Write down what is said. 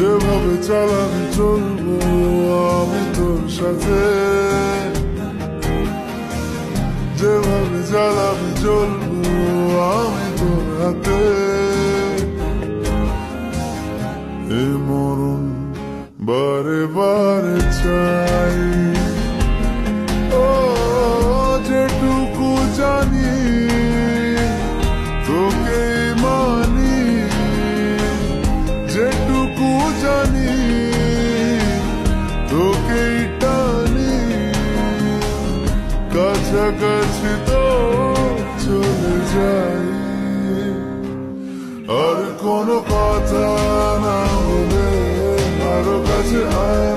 যেভাবে চালাবি চলবো আমি তোর সাথে, যেভাবে চালাবি চলবো আমি তোর হাতে। এ মরণ বারে বারে চাই, ও যেটুকু জানি তোকে মানি, যেটুকু জানি তোকে টানি, কাছাকাছি তো চলে যাই। আর কোনো কথা না বলে আরো কাছে আয়।